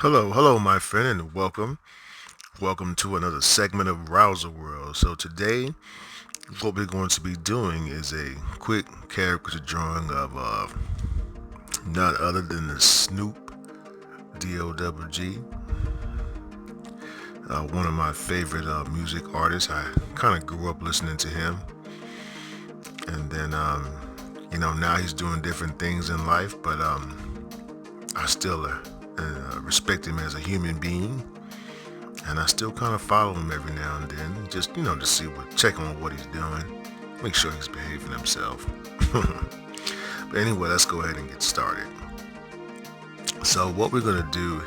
Hello, my friend, and welcome to another segment of Rowserworld. So today, what we're going to be doing is a quick caricature drawing of none other than the Snoop D-O-double-G, one of my favorite music artists. I kind of grew up listening to him, and then now he's doing different things in life, but I still respect him as a human being. And I still kind of follow him every now and then, just, to see check on what he's doing, make sure he's behaving himself. But anyway, let's go ahead and get started. So what we're going to do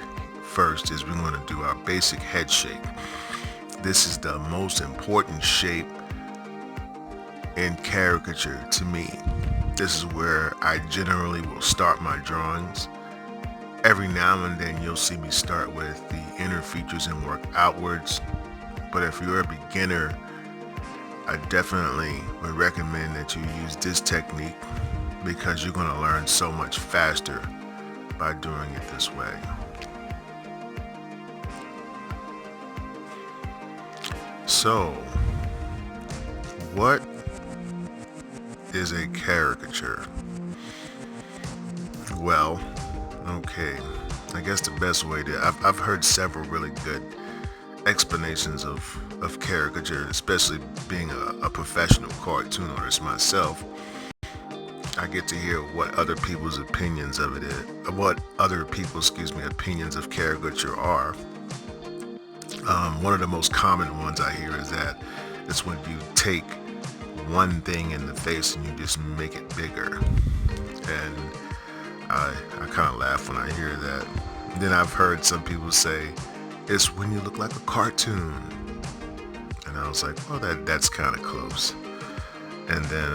first is we're going to do our basic head shape. This is the most important shape in caricature to me. This is where I generally will start my drawings. Every now and then you'll see me start with the inner features and work outwards. But if you're a beginner, I definitely would recommend that you use this technique because you're going to learn so much faster by doing it this way. So, what is a caricature? Well, okay, I guess the best way to, I've heard several really good explanations of caricature, especially being a professional cartoon artist myself. I get to hear what other people's opinions of it is, opinions of caricature are. One of the most common ones I hear is that it's when you take one thing in the face and you just make it bigger. And I kind of laugh when I hear that. Then I've heard some people say, it's when you look like a cartoon. And I was like, oh, that's kind of close. And then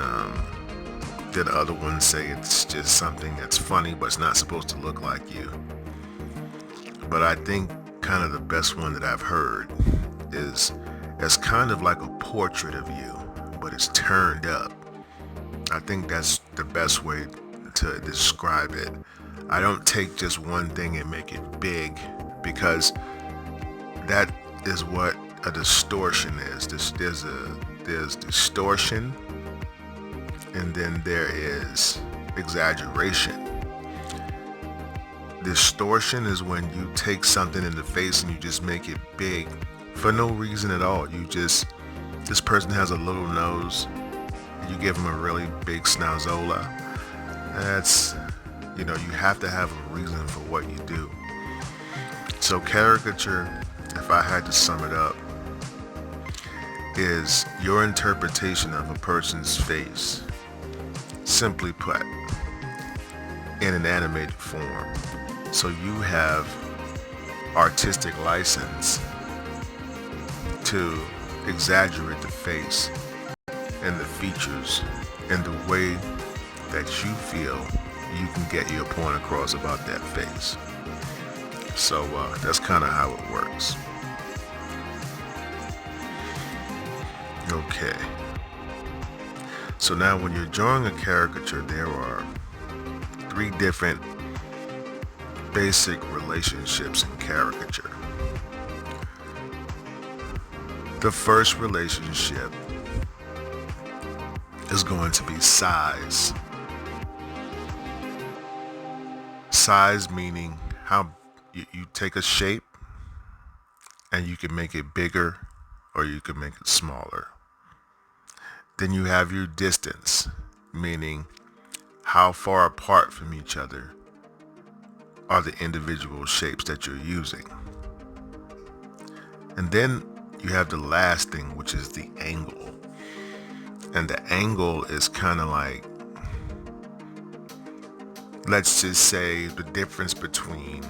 other ones say it's just something that's funny, but it's not supposed to look like you. But I think kind of the best one that I've heard is it's kind of like a portrait of you, but it's turned up. I think that's the best way to describe it. I don't take just one thing and make it big, because that is what a distortion is. There's distortion, and then there is exaggeration. Distortion is when you take something in the face and you just make it big for no reason at all. This person has a little nose, you give them a really big snouzola. That's, you have to have a reason for what you do. So caricature, if I had to sum it up, is your interpretation of a person's face, simply put, in an animated form. So you have artistic license to exaggerate the face and the features in the way that you feel you can get your point across about that face. So that's kind of how it works. Okay. So now when you're drawing a caricature, there are 3 different basic relationships in caricature. The first relationship is going to be size. Size meaning how you take a shape and you can make it bigger or you can make it smaller. Then you have your distance, meaning how far apart from each other are the individual shapes that you're using. And then you have the last thing, which is the angle. And the angle is kind of like, let's just say, the difference between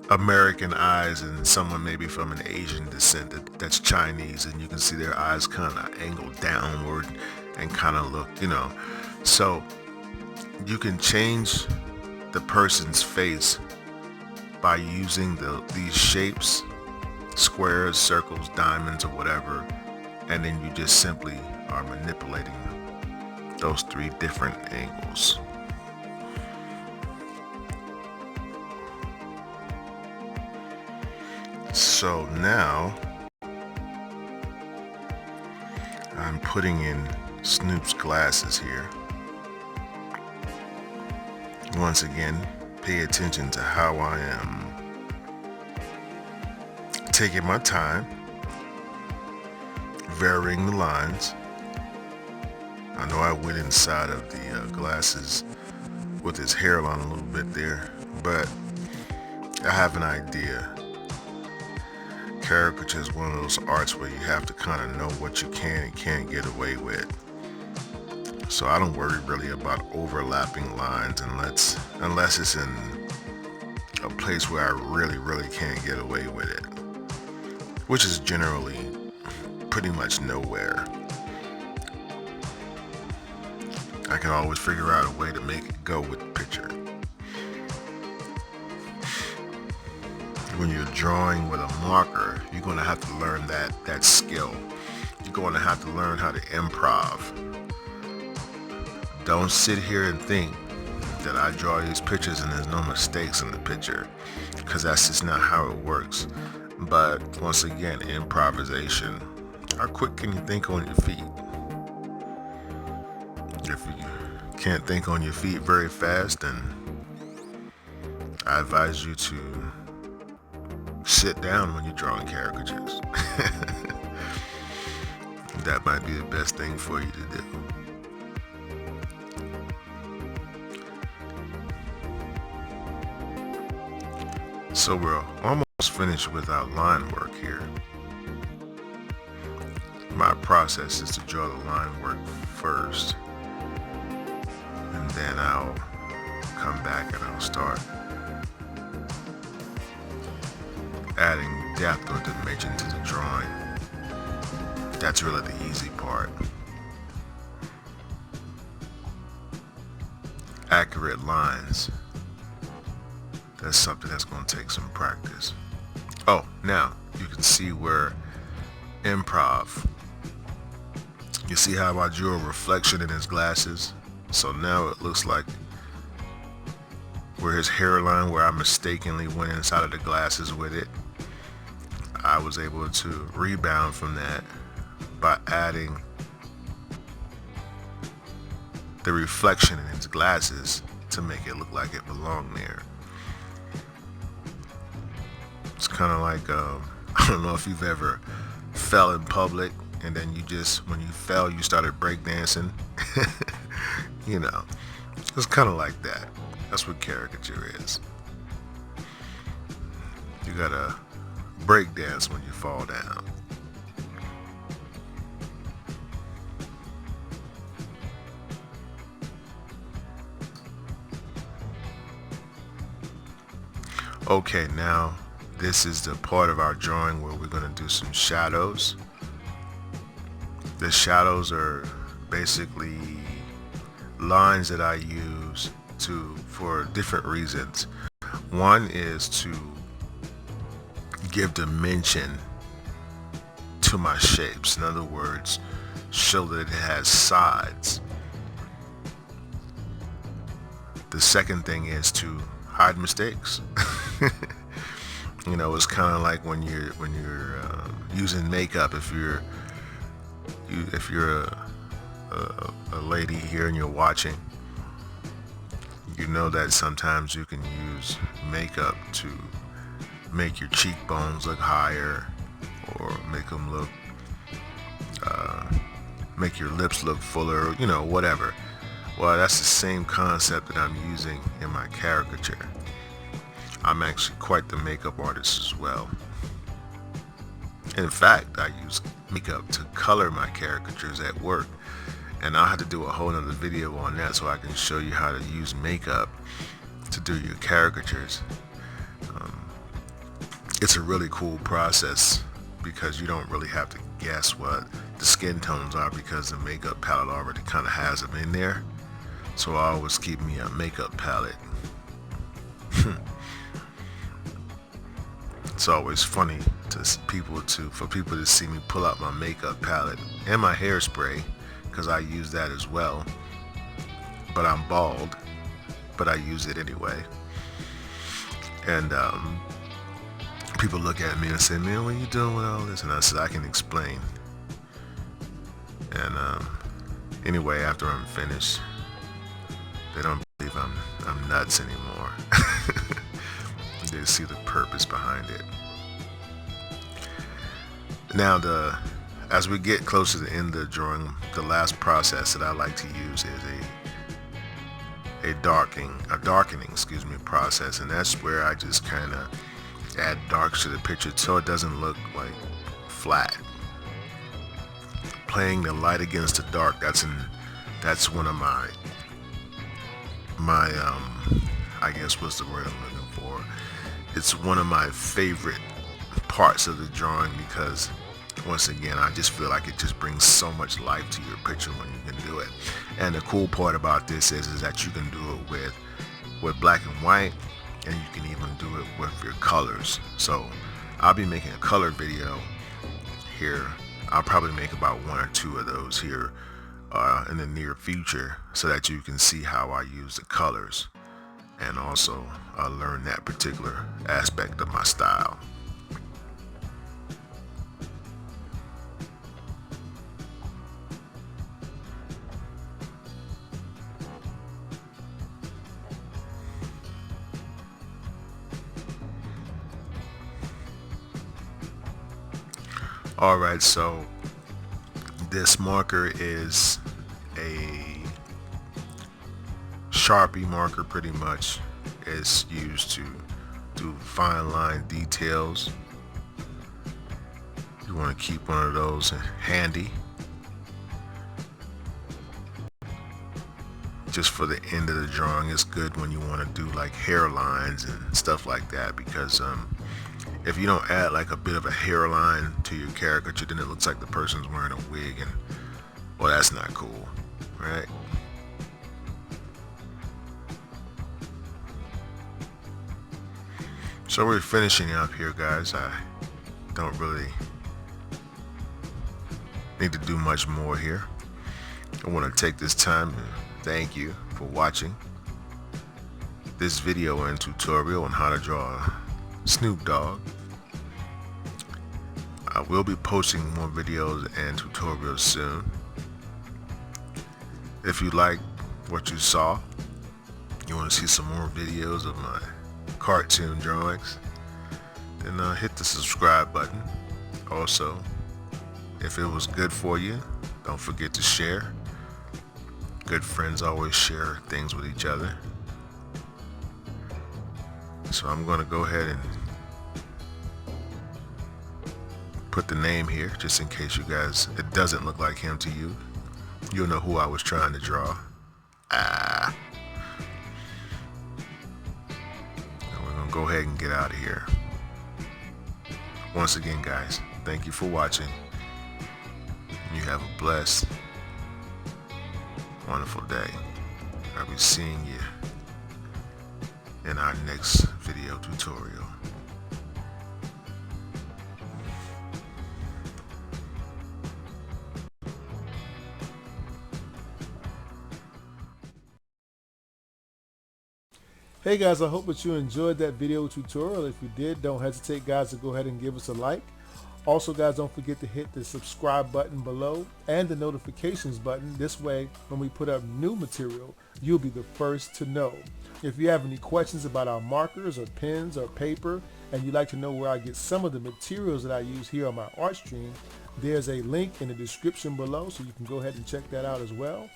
American eyes and someone maybe from an Asian descent that's Chinese, and you can see their eyes kind of angled downward and kind of look, So you can change the person's face by using these shapes, squares, circles, diamonds, or whatever, and then you just simply are manipulating those 3 different angles. So now I'm putting in Snoop's glasses here. Once again, pay attention to how I am taking my time, varying the lines. I know I went inside of the glasses with his hairline a little bit there, but I have an idea. Caricature is one of those arts where you have to kind of know what you can and can't get away with. So I don't worry really about overlapping lines unless it's in a place where I really can't get away with it, which is generally pretty much nowhere. I can always figure out a way to make it go with the picture. When you're drawing with a marker, you're going to have to learn that skill. You're going to have to learn how to improv. Don't sit here and think that I draw these pictures and there's no mistakes in the picture, because that's just not how it works. But once again, improvisation. How quick can you think on your feet? If you can't think on your feet very fast, then I advise you to sit down when you're drawing caricatures. That might be the best thing for you to do. So we're almost finished with our line work here. My process is to draw the line work first, and then I'll come back and I'll start adding depth or dimension to the drawing. That's really the easy part. Accurate lines. That's something that's going to take some practice. Oh, now you can see where improv. You see how I drew a reflection in his glasses? So now it looks like where his hairline, where I mistakenly went inside of the glasses with it, I was able to rebound from that by adding the reflection in his glasses to make it look like it belonged there. It's kind of like, I don't know if you've ever fell in public and then when you fell, you started breakdancing. You know, it's kind of like that. That's what caricature is. You gotta breakdance when you fall down. Okay, now this is the part of our drawing where we're going to do some shadows. The shadows are basically lines that I use for different reasons. One is to give dimension to my shapes. In other words, show that it has sides. The second thing is to hide mistakes. You know, it's kind of like when you're using makeup. If you're a lady here and you're watching, you know that sometimes you can use makeup to make your cheekbones look higher, or make them look, make your lips look fuller, you know, whatever. Well, that's the same concept that I'm using in my caricature. I'm actually quite the makeup artist as well. In fact, I use makeup to color my caricatures at work, and I'll have to do a whole nother video on that so I can show you how to use makeup to do your caricatures. It's a really cool process because you don't really have to guess what the skin tones are, because the makeup palette already kind of has them in there. So I always keep me a makeup palette. It's always funny for people to see me pull out my makeup palette and my hairspray, because I use that as well. But I'm bald, but I use it anyway. And people look at me and say, man, what are you doing with all this? And I said, I can explain. And anyway, after I'm finished, they don't believe I'm nuts anymore. They see the purpose behind it. Now, as we get closer to the end of the drawing, the last process that I like to use is a darkening process, and that's where I just kind of add darks to the picture so it doesn't look like flat. Playing the light against the dark, that's one of my I guess what's the word I'm looking for. It's one of my favorite parts of the drawing because once again, I just feel like it just brings so much life to your picture when you can do it. And the cool part about this is that you can do it with black and white, and you can even do it with your colors. So I'll be making a color video here. I'll probably make about 1 or 2 of those here in the near future so that you can see how I use the colors and also learn that particular aspect of my style. Alright, so this marker is a Sharpie marker pretty much. It's used to do fine line details. You want to keep one of those handy just for the end of the drawing. It's good when you want to do like hairlines and stuff like that, because if you don't add like a bit of a hairline to your caricature, then it looks like the person's wearing a wig, and well, that's not cool, right? So we're finishing up here, guys. I don't really need to do much more here. I want to take this time to thank you for watching this video and tutorial on how to draw Snoop Dogg. I will be posting more videos and tutorials soon. If you like what you saw, you want to see some more videos of my cartoon drawings, then hit the subscribe button. Also, if it was good for you, don't forget to share. Good friends always share things with each other. So I'm going to go ahead and put the name here just in case you guys, it doesn't look like him to you. You'll know who I was trying to draw. And we're going to go ahead and get out of here. Once again, guys, thank you for watching. You have a blessed, wonderful day. I'll be seeing you in our next video tutorial. Hey guys, I hope that you enjoyed that video tutorial. If you did, don't hesitate, guys, to go ahead and give us a like. Also, guys, don't forget to hit the subscribe button below and the notifications button. This way, when we put up new material, you'll be the first to know. If you have any questions about our markers or pens or paper, and you'd like to know where I get some of the materials that I use here on my art stream, there's a link in the description below, so you can go ahead and check that out as well.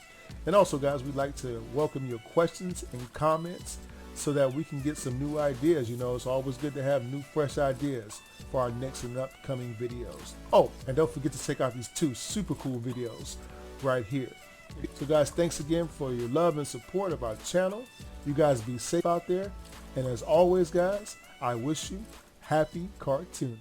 And also, guys, we'd like to welcome your questions and comments so that we can get some new ideas. You know, it's always good to have new, fresh ideas for our next and upcoming videos. Oh, and don't forget to check out these 2 super cool videos right here. So guys, thanks again for your love and support of our channel. You guys be safe out there. And as always, guys, I wish you happy cartooning.